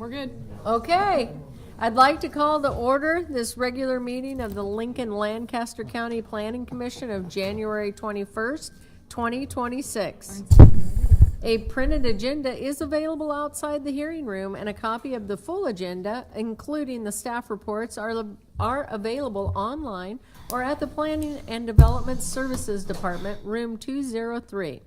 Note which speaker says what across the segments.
Speaker 1: We're good.
Speaker 2: Okay. I'd like to call to order this regular meeting of the Lancaster County Planning Commission of January 21st, 2026. A printed agenda is available outside the hearing room, and a copy of the full agenda, including the staff reports, are available online or at the Planning and Development Services Department, room 203.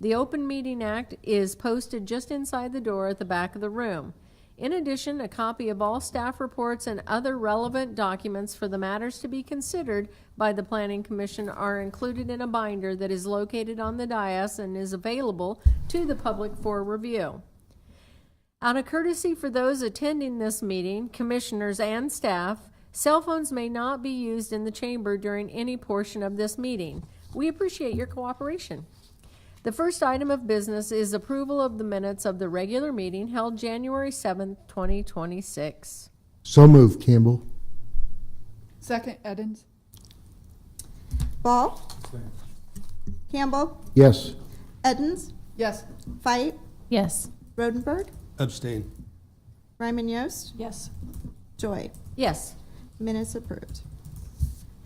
Speaker 2: The Open Meeting Act is posted just inside the door at the back of the room. In addition, a copy of all staff reports and other relevant documents for the matters to be considered by the Planning Commission are included in a binder that is located on the dais and is available to the public for review. Out of courtesy for those attending this meeting, commissioners and staff, cell phones may not be used in the chamber during any portion of this meeting. We appreciate your cooperation. The first item of business is approval of the minutes of the regular meeting held January 7th, 2026.
Speaker 3: So moved, Campbell.
Speaker 1: Second, Edens.
Speaker 4: Ball. Campbell.
Speaker 3: Yes.
Speaker 4: Edens.
Speaker 1: Yes.
Speaker 4: Fight.
Speaker 5: Yes.
Speaker 4: Rodenberg.
Speaker 3: Abstain.
Speaker 4: Ryman Yost.
Speaker 1: Yes.
Speaker 4: Joy.
Speaker 2: Yes.
Speaker 4: Minutes approved.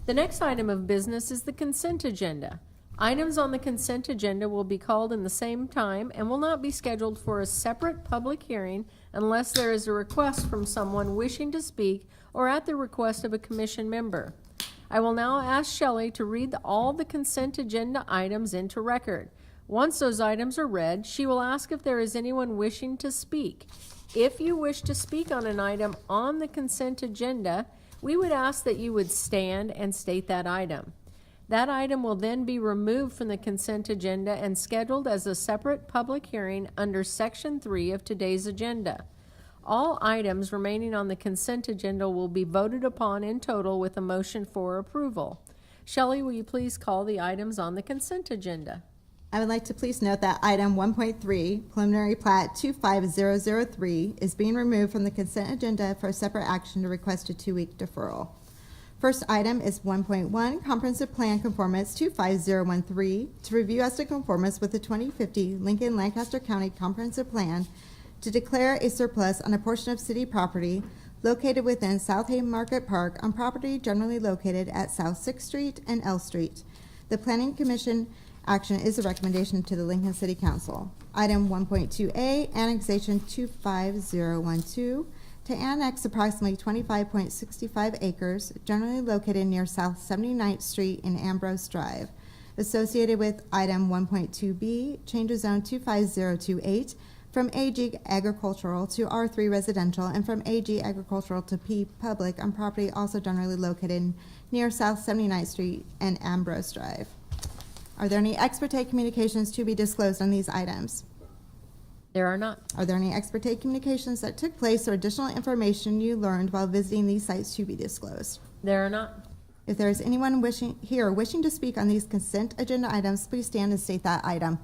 Speaker 2: The next item of business is the consent agenda. Items on the consent agenda will be called in the same time and will not be scheduled for a separate public hearing unless there is a request from someone wishing to speak or at the request of a commission member. I will now ask Shelley to read all the consent agenda items into record. Once those items are read, she will ask if there is anyone wishing to speak. If you wish to speak on an item on the consent agenda, we would ask that you would stand and state that item. That item will then be removed from the consent agenda and scheduled as a separate public hearing under Section 3 of today's agenda. All items remaining on the consent agenda will be voted upon in total with a motion for approval. Shelley, will you please call the items on the consent agenda?
Speaker 4: I would like to please note that item 1.3, preliminary plat 25003, is being removed from the consent agenda for separate action to request a 2-week deferral. First item is 1.1, Comprehensive Plan Conformance 25013, to review as to conformance with the 2050 Lincoln Lancaster County Comprehensive Plan to declare a surplus on a portion of city property located within South Haven Market Park on property generally located at South 6th Street and L Street. The Planning Commission action is a recommendation to the Lincoln City Council. Item 1.2A, Annexation 25012, to annex approximately 25.65 acres, generally located near South 79th Street and Ambrose Drive. Associated with item 1.2B, change of zone 25028 from AG Agricultural to R3 Residential and from AG Agricultural to P Public on property also generally located near South 79th Street and Ambrose Drive. Are there any ex parte communications to be disclosed on these items?
Speaker 2: There are not.
Speaker 4: Are there any ex parte communications that took place or additional information you learned while visiting these sites to be disclosed?
Speaker 2: There are not.
Speaker 4: If there is anyone wishing to speak on these consent agenda items, please stand and state that item.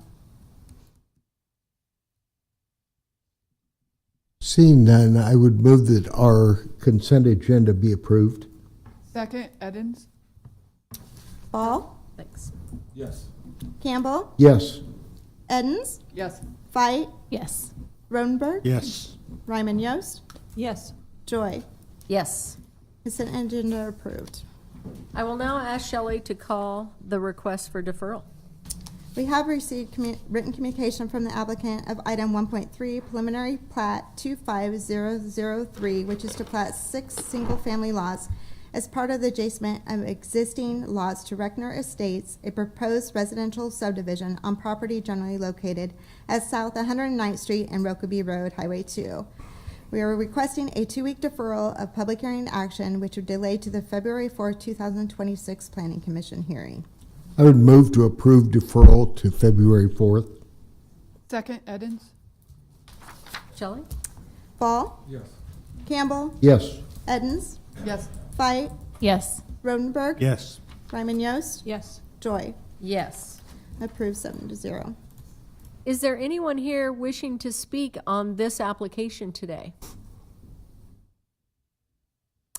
Speaker 3: Seeing none, I would move that our consent agenda be approved.
Speaker 1: Second, Edens.
Speaker 4: Ball.
Speaker 2: Thanks.
Speaker 3: Yes.
Speaker 4: Campbell.
Speaker 3: Yes.
Speaker 4: Edens.
Speaker 1: Yes.
Speaker 4: Fight.
Speaker 5: Yes.
Speaker 4: Rodenberg.
Speaker 3: Yes.
Speaker 4: Ryman Yost.
Speaker 1: Yes.
Speaker 4: Joy.
Speaker 2: Yes.
Speaker 4: Consent agenda approved.
Speaker 2: I will now ask Shelley to call the request for deferral.
Speaker 4: We have received written communication from the applicant of item 1.3, preliminary plat 25003, which is to plat 6 single-family lots as part of the adjustment of existing lots to Reckner Estates, a proposed residential subdivision on property generally located at South 109th Street and Rokeby Road, Highway 2. We are requesting a 2-week deferral of public hearing action, which would delay to the February 4, 2026 Planning Commission hearing.
Speaker 3: I would move to approve deferral to February 4th.
Speaker 1: Second, Edens.
Speaker 2: Shelley?
Speaker 4: Ball.
Speaker 3: Yes.
Speaker 4: Campbell.
Speaker 3: Yes.
Speaker 4: Edens.
Speaker 1: Yes.
Speaker 4: Fight.
Speaker 5: Yes.
Speaker 4: Rodenberg.
Speaker 3: Yes.
Speaker 4: Ryman Yost.
Speaker 1: Yes.
Speaker 4: Joy.
Speaker 2: Yes.
Speaker 4: Approved 7-0.
Speaker 2: Is there anyone here wishing to speak on this application today?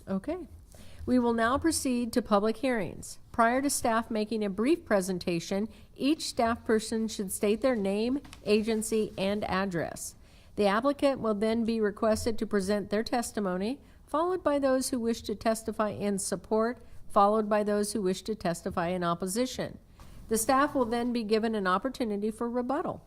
Speaker 2: Okay. We will now proceed to public hearings. Prior to staff making a brief presentation, each staff person should state their name, agency, and address. The applicant will then be requested to present their testimony, followed by those who wish to testify in support, followed by those who wish to testify in opposition. The staff will then be given an opportunity for rebuttal.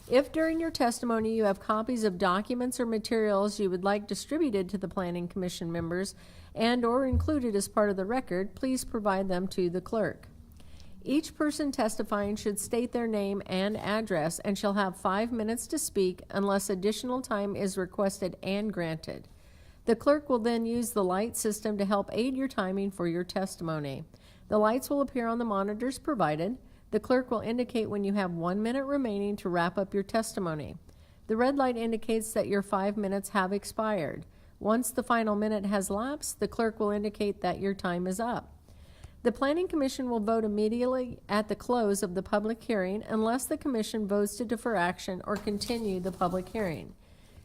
Speaker 2: If during your testimony you have copies of documents or materials you would like distributed to the Planning Commission members and/or included as part of the record, please provide them to the clerk. Each person testifying should state their name and address and shall have 5 minutes to speak unless additional time is requested and granted. The clerk will then use the light system to help aid your timing for your testimony. The lights will appear on the monitors provided. The clerk will indicate when you have 1 minute remaining to wrap up your testimony. The red light indicates that your 5 minutes have expired. Once the final minute has lapsed, the clerk will indicate that your time is up. The Planning Commission will vote immediately at the close of the public hearing unless the Commission votes to defer action or continue the public hearing.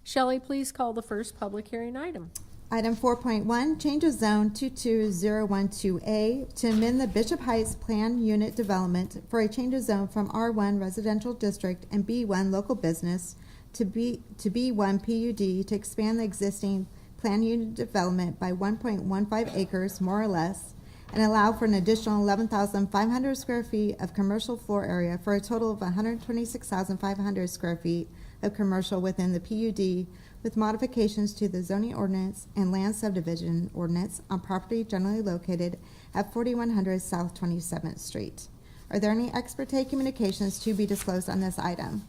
Speaker 2: Shelley, please call the first public hearing item.
Speaker 4: Item 4.1, change of zone 22012A to amend the Bishop Heights Plan Unit Development for a change of zone from R1 Residential District and B1 Local Business to B1 PUD to expand the existing Plan Unit Development by 1.15 acres, more or less, and allow for an additional 11,500 square feet of commercial floor area for a total of 126,500 square feet of commercial within the PUD, with modifications to the zoning ordinance and land subdivision ordinance on property generally located at 4100 South 27th Street. Are there any ex parte communications to be disclosed on this item?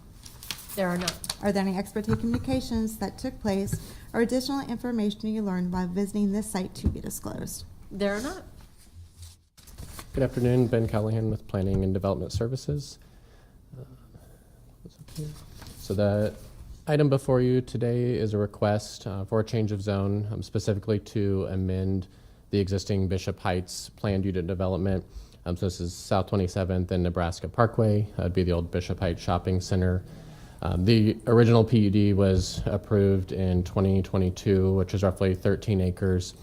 Speaker 2: There are none.
Speaker 4: Are there any ex parte communications that took place or additional information you learned while visiting this site to be disclosed?
Speaker 2: There are not.
Speaker 5: Good afternoon, Ben Callahan with Planning and Development Services. So the item before you today is a request for a change of zone, specifically to amend the existing Bishop Heights planned unit development. So this is South 27th and Nebraska Parkway. That'd be the old Bishop Heights Shopping Center. The original PUD was approved in 2022, which is roughly 13 acres.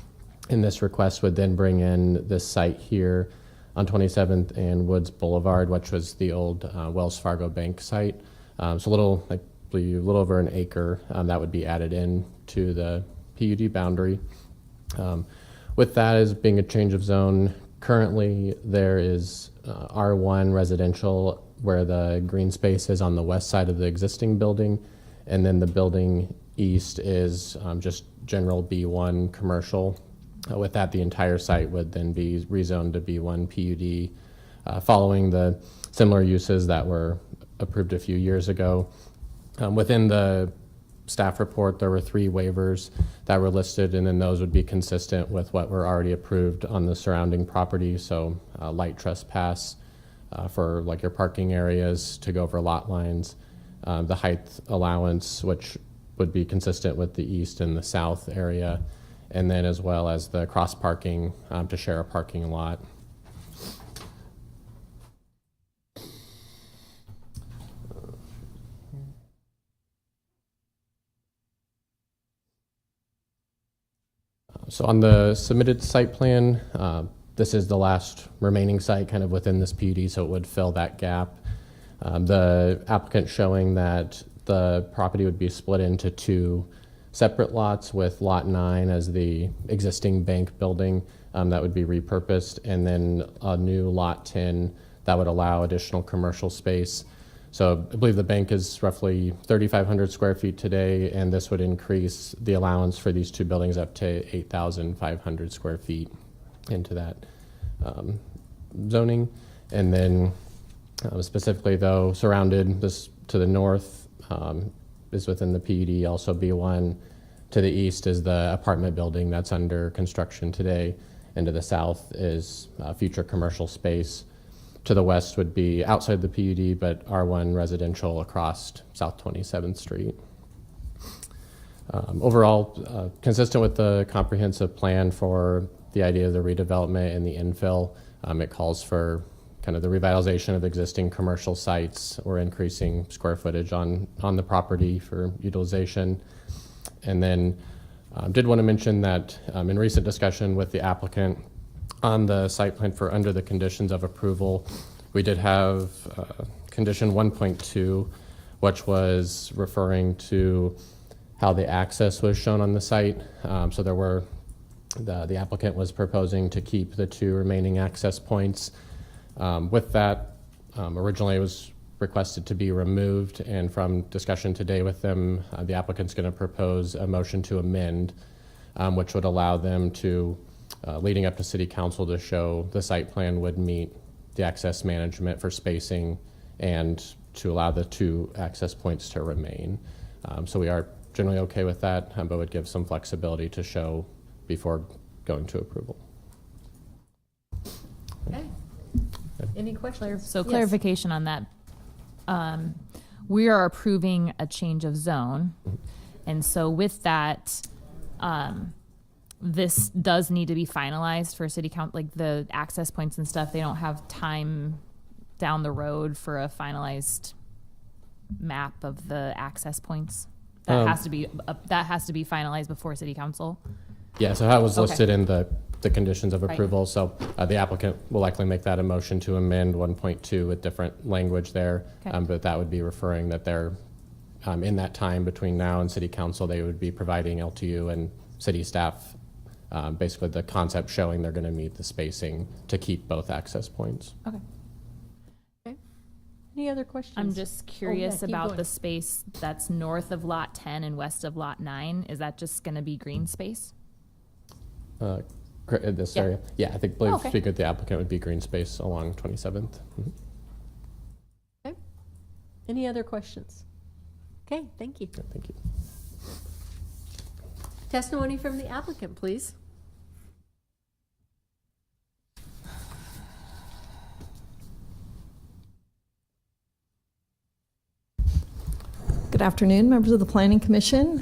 Speaker 5: And this request would then bring in this site here on 27th and Woods Boulevard, which was the old Wells Fargo Bank site. So a little over an acre that would be added in to the PUD boundary. With that as being a change of zone, currently there is R1 residential where the green space is on the west side of the existing building, and then the building east is just general B1 commercial. With that, the entire site would then be rezoned to B1 PUD, following the similar uses that were approved a few years ago. Within the staff report, there were 3 waivers that were listed, and then those would be consistent with what were already approved on the surrounding property. So light trespass for like your parking areas to go over lot lines, the height allowance, which would be consistent with the east and the south area, and then as well as the cross parking to share a parking lot. So on the submitted site plan, this is the last remaining site kind of within this PUD, so it would fill that gap. The applicant showing that the property would be split into 2 separate lots, with lot 9 as the existing bank building that would be repurposed, and then a new lot 10 that would allow additional commercial space. So I believe the bank is roughly 3,500 square feet today, and this would increase the allowance for these 2 buildings up to 8,500 square feet into that zoning. And then specifically though, surrounded this to the north is within the PUD, also B1. To the east is the apartment building that's under construction today, and to the south is future commercial space. To the west would be outside the PUD, but R1 residential across South 27th Street. Overall, consistent with the comprehensive plan for the idea of the redevelopment and the infill, it calls for kind of the revitalization of existing commercial sites or increasing square footage on the property for utilization. And then did want to mention that in recent discussion with the applicant on the site plan for under the conditions of approval, we did have condition 1.2, which was referring to how the access was shown on the site. So there were, the applicant was proposing to keep the 2 remaining access points. With that, originally it was requested to be removed, and from discussion today with them, the applicant's going to propose a motion to amend, which would allow them to, leading up to city council, to show the site plan would meet the access management for spacing and to allow the 2 access points to remain. So we are generally okay with that, but would give some flexibility to show before going to approval.
Speaker 2: Okay. Any questions?
Speaker 6: So
Speaker 2: Yes.
Speaker 6: clarification on that. We are approving a change of zone. And so with that, this does need to be finalized for city council, like the access points and stuff. They don't have time down the road for a finalized map of the access points. That has to be finalized before city council.
Speaker 5: Yeah, so how it was
Speaker 6: Okay.
Speaker 5: listed in the conditions of
Speaker 6: Right.
Speaker 5: approval. So the applicant will likely make that a motion to amend 1.2 with different language there.
Speaker 6: Okay.
Speaker 5: But that would be referring that they're, in that time between now and city council, they would be providing LTU and city staff, basically the concept showing they're going to meet the spacing to keep both access points.
Speaker 6: Okay.
Speaker 2: Any other questions?
Speaker 6: I'm just curious
Speaker 2: keep
Speaker 6: about
Speaker 2: going.
Speaker 6: the space that's north of lot 10 and west of lot 9. Is that just going to be green space?
Speaker 5: This
Speaker 6: Yeah.
Speaker 5: area, yeah, I think, believe
Speaker 6: Oh, okay.
Speaker 5: speaking with the applicant would be green space along 27th. Mhm.
Speaker 2: Okay. Any other questions? Okay, thank you.
Speaker 5: Yeah, thank you.
Speaker 2: Testimony from the applicant, please.
Speaker 7: Good afternoon, members of the Planning Commission.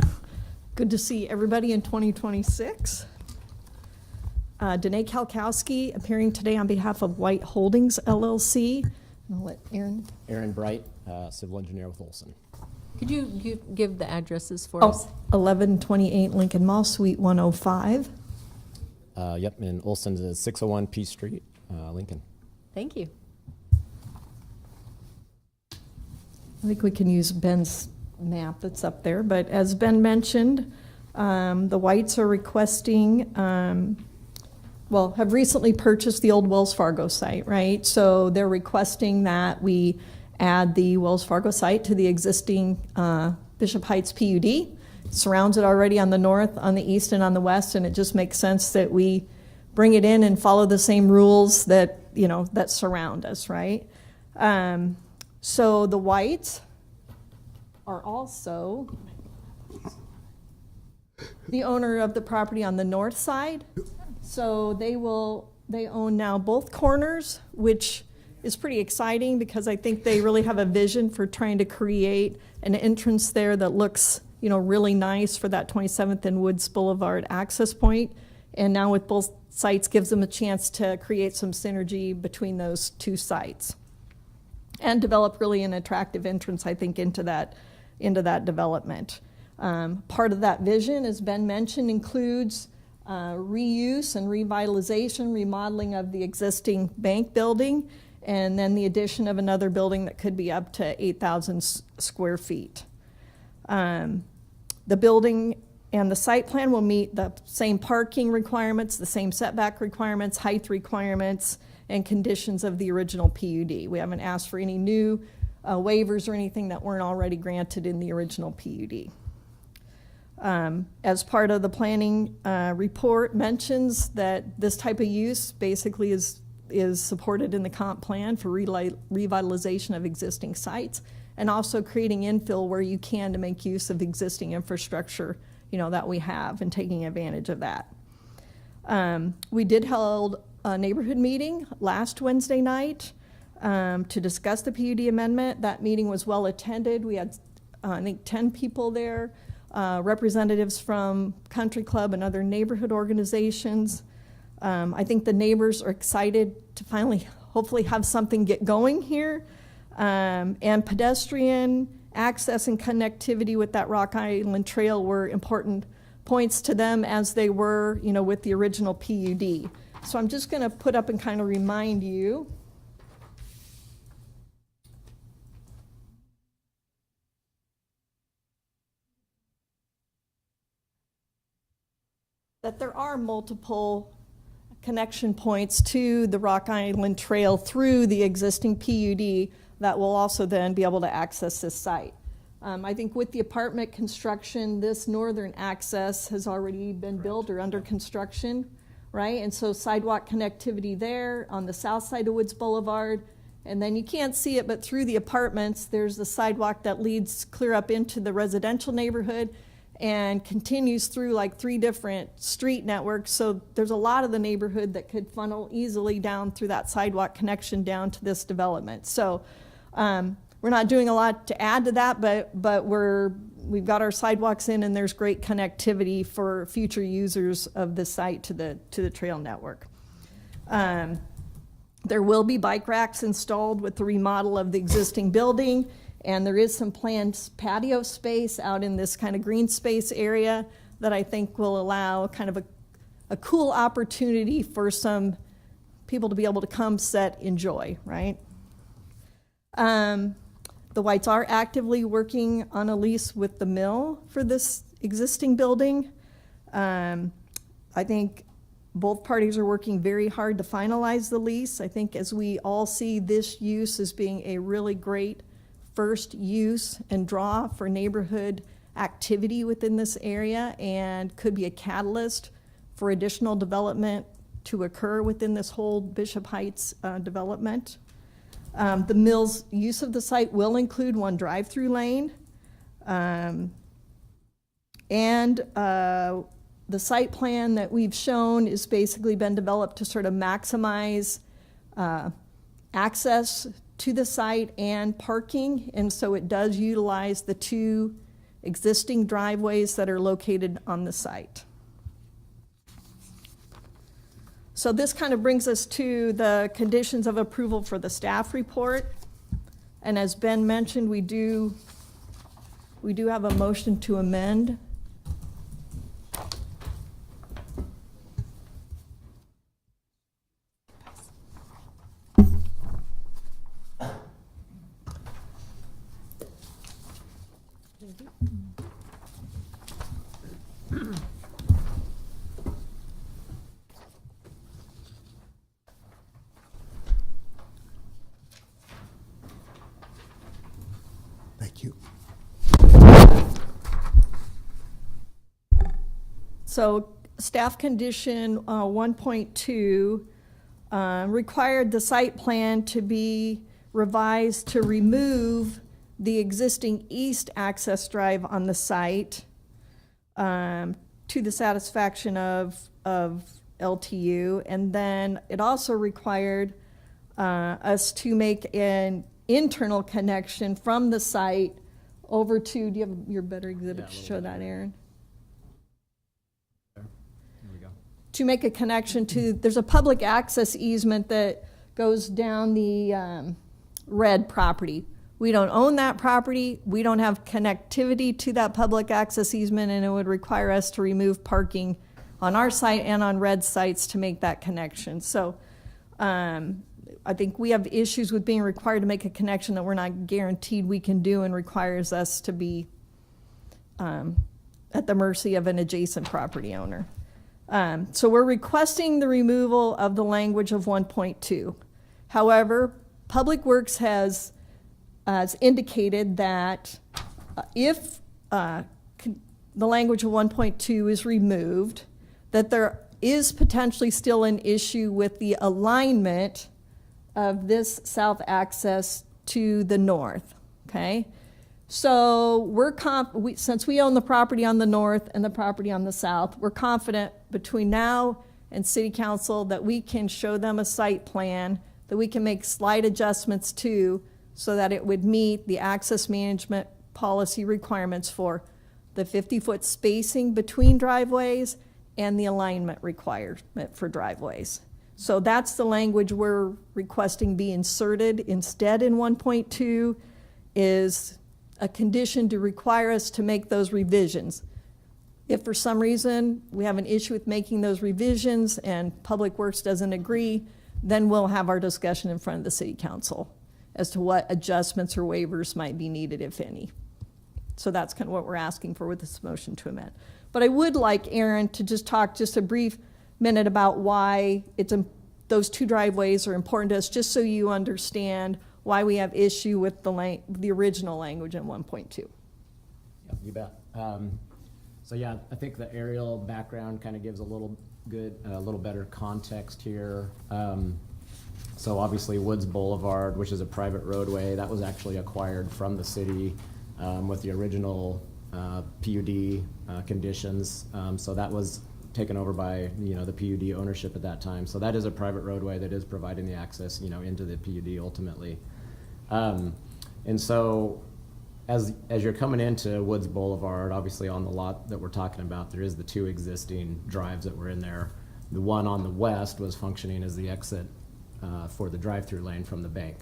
Speaker 7: Good to see everybody in 2026. Danae Kalkowski appearing today on behalf of White Holdings LLC. I'll let Aaron.
Speaker 8: Aaron Bright, civil engineer with Olson.
Speaker 2: Could you give the addresses for us?
Speaker 7: 1128 Lincoln Mall, Suite 105.
Speaker 8: Yep, and Olson's is 601 P Street, Lincoln.
Speaker 2: Thank you.
Speaker 7: I think we can use Ben's map that's up there, but as Ben mentioned, the Whites are requesting, have recently purchased the old Wells Fargo site, right? So they're requesting that we add the Wells Fargo site to the existing Bishop Heights PUD. It surrounds it already on the north, on the east, and on the west, and it just makes sense that we bring it in and follow the same rules that, that surround us, right? So the Whites are also the owner of the property on the north side. So they own now both corners, which is pretty exciting because I think they really have a vision for trying to create an entrance there that looks, really nice for that 27th and Woods Boulevard access point. And now with both sites gives them a chance to create some synergy between those 2 sites and develop really an attractive entrance, I think, into that development. Part of that vision, as Ben mentioned, includes reuse and revitalization, remodeling of the existing bank building, and then the addition of another building that could be up to 8,000 square feet. The building and the site plan will meet the same parking requirements, the same setback requirements, height requirements, and conditions of the original PUD. We haven't asked for any new waivers or anything that weren't already granted in the original PUD. As part of the planning report mentions that this type of use basically is supported in the comp plan for revitalization of existing sites and also creating infill where you can to make use of existing infrastructure that we have and taking advantage of that. We did hold a neighborhood meeting last Wednesday night to discuss the PUD amendment. That meeting was well attended. We had, I think, 10 people there, representatives from Country Club and other neighborhood organizations. I think the neighbors are excited to finally, hopefully, have something get going here. And pedestrian access and connectivity with that Rock Island Trail were important points to them as they were, with the original PUD. So I'm just going to put up and kind of remind you. are multiple connection points to the Rock Island Trail through the existing PUD that will also then be able to access this site. I think with the apartment construction, this northern access has already been built or under construction, right? And so sidewalk connectivity there on the south side of Woods Boulevard. And then you can't see it, but through the apartments, there's the sidewalk that leads clear up into the residential neighborhood and continues through like 3 different street networks. So there's a lot of the neighborhood that could funnel easily down through that sidewalk connection down to this development. So we're not doing a lot to add to that, but we've got our sidewalks in, and there's great connectivity for future users of the site to the trail network. There will be bike racks installed with the remodel of the existing building, and there is some planned patio space out in this kind of green space area that I think will allow kind of a cool opportunity for some people to be able to come sit, enjoy, right? The Whites are actively working on a lease with the mill for this existing building. I think both parties are working very hard to finalize the lease. I think as we all see this use as being a really great first use and draw for neighborhood activity within this area, and could be a catalyst for additional development to occur within this whole Bishop Heights development. The mill's use of the site will include 1 drive-through lane. The site plan that we've shown is basically been developed to sort of maximize access to the site and parking, and so it does utilize the 2 existing driveways that are located on the site. So this kind of brings us to the conditions of approval for the staff report. And as Ben mentioned, we do have a motion to amend.
Speaker 3: Thank you.
Speaker 7: So staff condition 1.2 required the site plan to be revised to remove the existing east access drive on the site to the satisfaction of LTU. And then it also required us to make an internal connection from the site over to, do you have your better exhibit to show that, Aaron?
Speaker 8: There we go.
Speaker 7: To make a connection to, there's a public access easement that goes down the red property. We don't own that property. We don't have connectivity to that public access easement, and it would require us to remove parking on our site and on red sites to make that connection. So I think we have issues with being required to make a connection that we're not guaranteed we can do, and requires us to be at the mercy of an adjacent property owner. So we're requesting the removal of the language of 1.2. However, Public Works has indicated that if the language of 1.2 is removed, that there is potentially still an issue with the alignment of this south access to the north, okay? So since we own the property on the north and the property on the south, we're confident between now and City Council that we can show them a site plan that we can make slight adjustments to, so that it would meet the access management policy requirements for the 50-foot spacing between driveways and the alignment requirement for driveways. So that's the language we're requesting be inserted instead in 1.2, is a condition to require us to make those revisions. If for some reason we have an issue with making those revisions and Public Works doesn't agree, then we'll have our discussion in front of the City Council as to what adjustments or waivers might be needed, if any. So that's kind of what we're asking for with this motion to amend. But I would like Aaron to just talk just a brief minute about why those two driveways are important to us, just so you understand why we have issue with the original language in 1.2.
Speaker 8: Yep, you bet. So yeah, I think the aerial background kind of gives a little better context here. So obviously Woods Boulevard, which is a private roadway, that was actually acquired from the city with the original PUD conditions. So that was taken over by the PUD ownership at that time. So that is a private roadway that is providing the access into the PUD ultimately. And so as you're coming into Woods Boulevard, obviously on the lot that we're talking about, there is the two existing drives that were in there. The one on the west was functioning as the exit for the drive-through lane from the bank.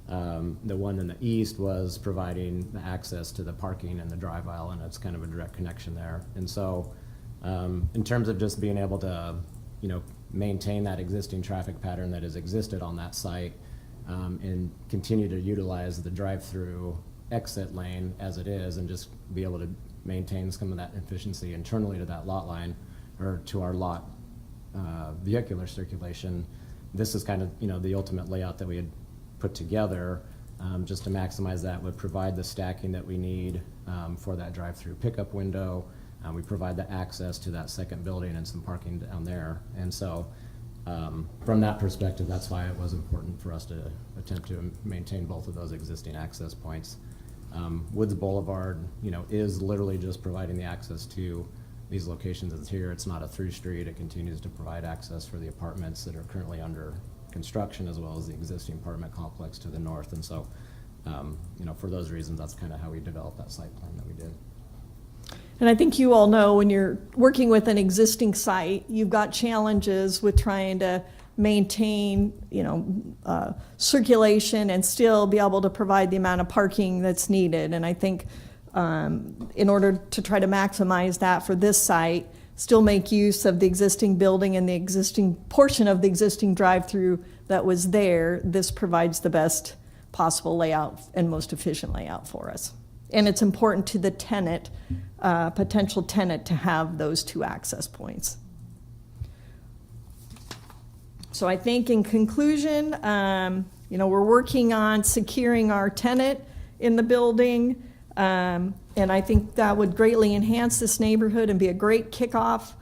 Speaker 8: The one in the east was providing the access to the parking and the drive aisle, and it's kind of a direct connection there. And so in terms of just being able to maintain that existing traffic pattern that has existed on that site and continue to utilize the drive-through exit lane as it is, and just be able to maintain some of that efficiency internally to that lot line or to our lot vehicular circulation, this is kind of the ultimate layout that we had put together just to maximize that. Would provide the stacking that we need for that drive-through pickup window. We provide the access to that second building and some parking down there. And so from that perspective, that's why it was important for us to attempt to maintain both of those existing access points. Woods Boulevard, is literally just providing the access to these locations that's here. It's not a through street. It continues to provide access for the apartments that are currently under construction, as well as the existing apartment complex to the north. And so, for those reasons, that's kind of how we developed that site plan that we did.
Speaker 7: And I think you all know when you're working with an existing site, you've got challenges with trying to maintain, circulation and still be able to provide the amount of parking that's needed. And I think in order to try to maximize that for this site, still make use of the existing building and the existing portion of the existing drive-through that was there, this provides the best possible layout and most efficient layout for us. And it's important to the tenant, potential tenant, to have those two access points. So I think in conclusion, we're working on securing our tenant in the building. And I think that would greatly enhance this neighborhood and be a great kickoff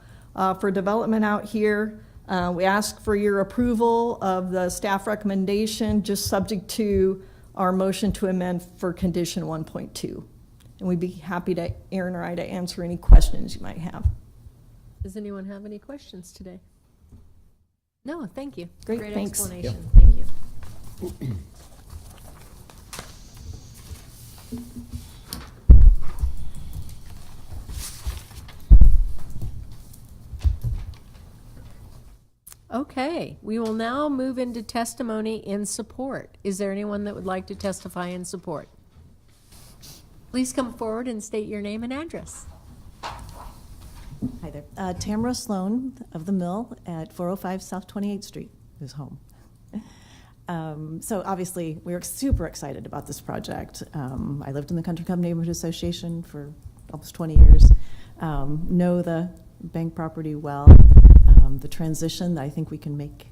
Speaker 7: for development out here. We ask for your approval of the staff recommendation, just subject to our motion to amend for condition 1.2. And we'd be happy to, Aaron or I, to answer any questions you might have.
Speaker 2: Does anyone have any questions today? No, thank you.
Speaker 7: Great,
Speaker 2: Great
Speaker 7: thanks.
Speaker 2: explanation. Thank you. Okay, we will now move into testimony in support. Is there anyone that would like to testify in support? Please come forward and state your name and address.
Speaker 9: Hi there. Tamara Sloan of the Mill at 405 South 28th Street is home. So obviously, we were super excited about this project. I lived in the Country Club Neighborhood Association for almost 20 years. Know the bank property well. The transition that I think we can make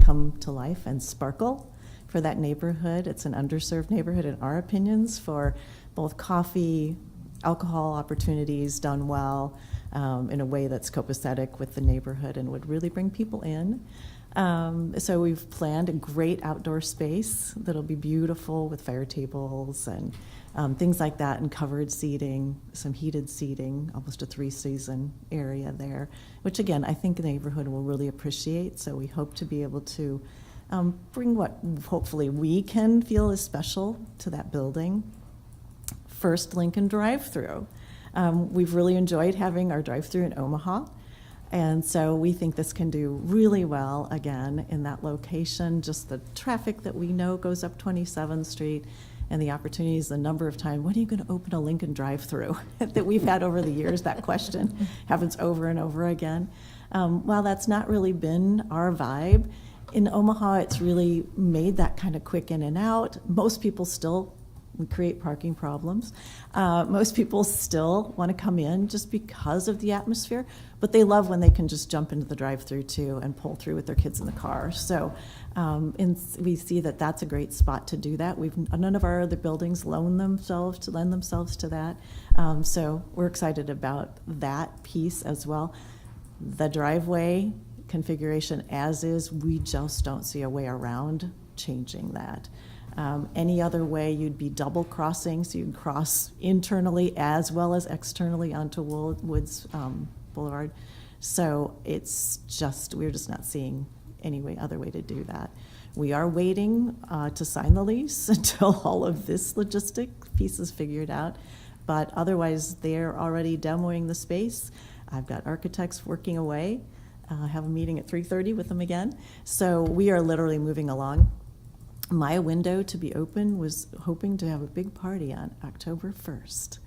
Speaker 9: come to life and sparkle for that neighborhood. It's an underserved neighborhood in our opinions for both coffee, alcohol opportunities done well in a way that's copacetic with the neighborhood and would really bring people in. So we've planned a great outdoor space that'll be beautiful with fire tables and things like that, and covered seating, some heated seating, almost a 3-season area there, which again, I think the neighborhood will really appreciate. So we hope to be able to bring what hopefully we can feel is special to that building. First Lincoln drive-through. We've really enjoyed having our drive-through in Omaha. And so we think this can do really well, again, in that location. Just the traffic that we know goes up 27th Street and the opportunities, the number of times, when are you going to open a Lincoln drive-through that we've had over the years, that question happens over and over again. While that's not really been our vibe, in Omaha, it's really made that kind of quick in and out. Most people still we create parking problems. Most people still want to come in just because of the atmosphere, but they love when they can just jump into the drive-through too and pull through with their kids in the car. So we see that that's a great spot to do that. None of our other buildings lend themselves to that. So we're excited about that piece as well. The driveway configuration as is, we just don't see a way around changing that. Any other way, you'd be double crossing, so you can cross internally as well as externally onto Woods Boulevard. So we're just not seeing any other way to do that. We are waiting to sign the lease until all of this logistic piece is figured out. But otherwise, they're already demoing the space. I've got architects working away. I have a meeting at 3:30 with them again. So we are literally moving along. My window to be open was hoping to have a big party on October 1st.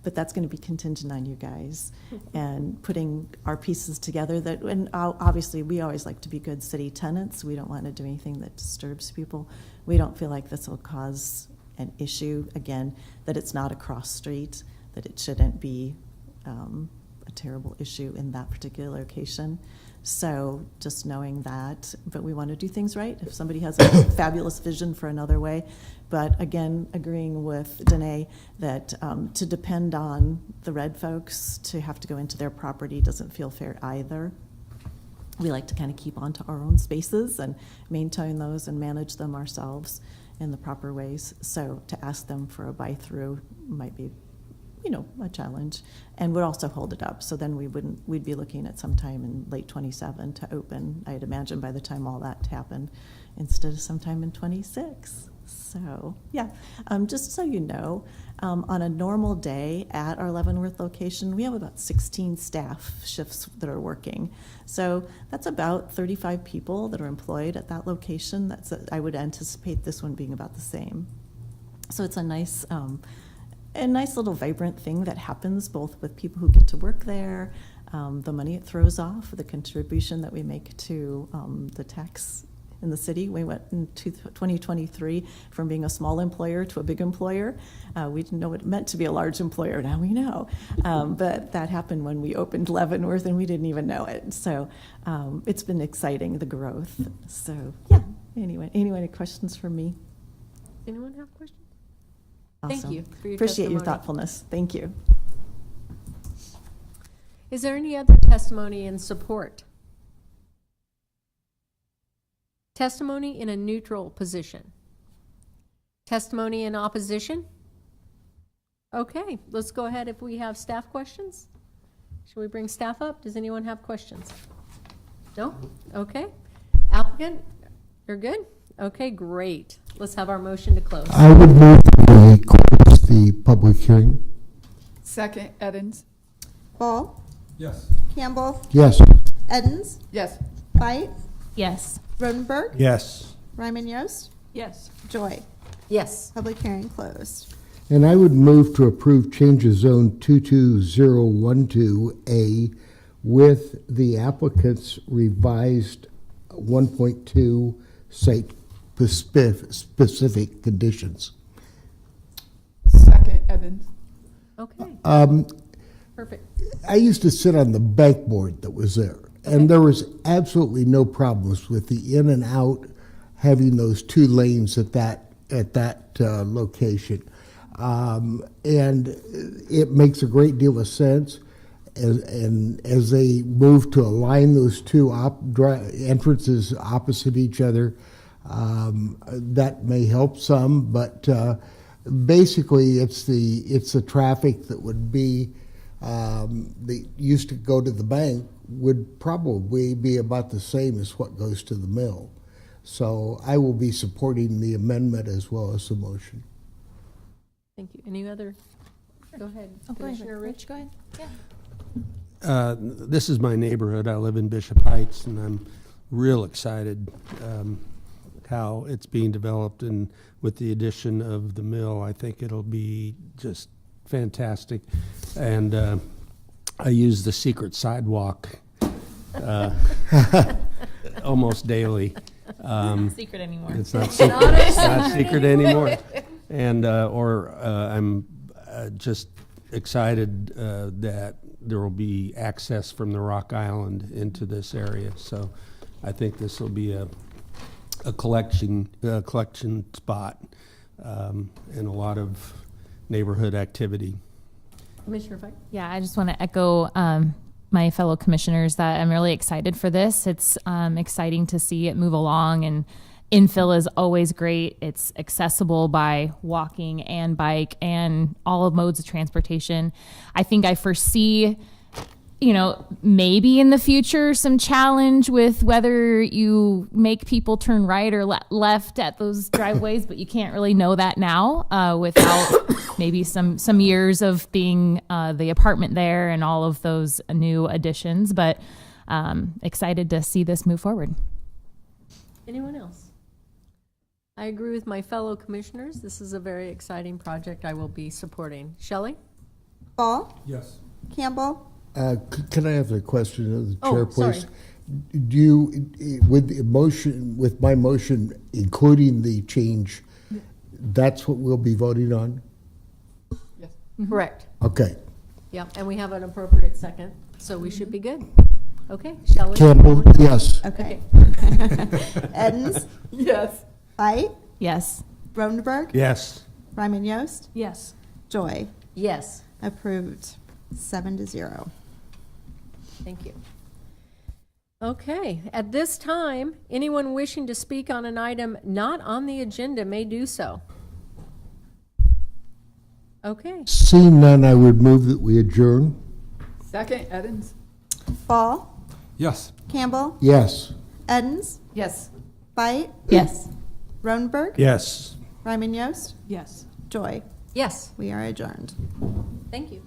Speaker 9: But that's going to be contingent on you guys and putting our pieces together. And obviously, we always like to be good city tenants. We don't want to do anything that disturbs people. We don't feel like this will cause an issue, again, that it's not a cross street, that it shouldn't be a terrible issue in that particular location. So just knowing that, but we want to do things right. If somebody has a fabulous vision for another way, but again, agreeing with Danae that to depend on the red folks to have to go into their property doesn't feel fair either. We like to kind of keep onto our own spaces and maintain those and manage them ourselves in the proper ways. So to ask them for a buy-through might be, a challenge, and would also hold it up. So then we'd be looking at sometime in late 27 to open, I'd imagine, by the time all that happened, instead of sometime in 26. So yeah, just so you know, on a normal day at our Leavenworth location, we have about 16 staff shifts that are working. So that's about 35 people that are employed at that location. I would anticipate this one being about the same. So it's a nice little vibrant thing that happens both with people who get to work there, the money it throws off, the contribution that we make to the tax in the city. We went in 2023 from being a small employer to a big employer. We didn't know what it meant to be a large employer. Now we know. But that happened when we opened Leavenworth and we didn't even know it. So it's been exciting, the growth. So yeah, anyway, any questions for me?
Speaker 2: Anyone have questions?
Speaker 9: Awesome.
Speaker 2: Thank you for your
Speaker 9: Appreciate your
Speaker 2: testimony.
Speaker 9: thoughtfulness. Thank you.
Speaker 2: Is there any other testimony in support? Testimony in a neutral position? Testimony in opposition? Okay, let's go ahead if we have staff questions. Should we bring staff up? Does anyone have questions? No? Okay. Applicant, you're good? Okay, great. Let's have our motion to close.
Speaker 3: I would move that we close the public hearing.
Speaker 1: Second, Edens.
Speaker 4: Ball,
Speaker 10: Yes.
Speaker 4: Campbell,
Speaker 3: Yes.
Speaker 4: Edens,
Speaker 1: Yes.
Speaker 4: Bite,
Speaker 6: Yes.
Speaker 4: Rodenberg,
Speaker 10: Yes.
Speaker 4: Ryman Yost,
Speaker 1: Yes.
Speaker 4: Joy.
Speaker 2: Yes.
Speaker 4: Public hearing closed.
Speaker 3: And I would move to approve change of zone 22012A with the applicant's revised 1.2 site specific conditions.
Speaker 1: Second, Edens.
Speaker 2: Okay, perfect.
Speaker 3: I used to sit on the bank board that was there, and there was absolutely no problems with the in and out having those two lanes at that location. And it makes a great deal of sense. And as they move to align those two entrances opposite each other, that may help some. But basically, it's the traffic that would be that used to go to the bank would probably be about the same as what goes to the mill. So I will be supporting the amendment as well as the motion.
Speaker 2: Thank you. Any other? Go ahead, Commissioner Rich.
Speaker 6: Go ahead. Yeah.
Speaker 10: This is my neighborhood. I live in Bishop Heights, and I'm real excited how it's being developed. And with the addition of the mill, I think it'll be just fantastic. And I use the secret sidewalk almost daily.
Speaker 6: Not secret anymore.
Speaker 10: It's not secret. It's not secret anymore. And, I'm just excited that there will be access from the Rock Island into this area. So I think this will be a collection spot and a lot of neighborhood activity.
Speaker 2: Commissioner Fike?
Speaker 6: Yeah, I just want to echo my fellow commissioners that I'm really excited for this. It's exciting to see it move along, and infill is always great. It's accessible by walking and bike and all of modes of transportation. I think I foresee, maybe in the future some challenge with whether you make people turn right or left at those driveways, but you can't really know that now without maybe some years of being the apartment there and all of those new additions. But excited to see this move forward.
Speaker 2: Anyone else? I agree with my fellow commissioners. This is a very exciting project I will be supporting. Shelley?
Speaker 4: Ball?
Speaker 10: Yes.
Speaker 4: Campbell?
Speaker 3: Can I have a question of the
Speaker 2: Oh,
Speaker 3: chair, please?
Speaker 2: sorry.
Speaker 3: Do you, with my motion, including the change, that's what we'll be voting on?
Speaker 1: Yes.
Speaker 2: Correct.
Speaker 3: Okay.
Speaker 2: Yep, and we have an appropriate second, so we should be good. Okay, Shelley?
Speaker 3: Campbell, yes.
Speaker 4: Okay. Edens?
Speaker 1: Yes.
Speaker 4: Fight?
Speaker 6: Yes.
Speaker 4: Rodenberg?
Speaker 10: Yes.
Speaker 4: Ryman Yost?
Speaker 7: Yes.
Speaker 4: Joy?
Speaker 2: Yes,
Speaker 4: Approved, 7-0.
Speaker 2: thank you. Okay, at this time, anyone wishing to speak on an item not on the agenda may do so. Okay,
Speaker 3: Seeing none, I would move that we adjourn.
Speaker 1: Second, Edens?
Speaker 4: Ball?
Speaker 10: Yes.
Speaker 4: Campbell?
Speaker 3: Yes.
Speaker 4: Edens?
Speaker 1: Yes.
Speaker 4: Fight?
Speaker 6: Yes.
Speaker 4: Rodenberg?
Speaker 10: Yes.
Speaker 4: Ryman Yost?
Speaker 7: Yes.
Speaker 4: Joy?
Speaker 2: yes,
Speaker 4: We are adjourned.
Speaker 2: thank you.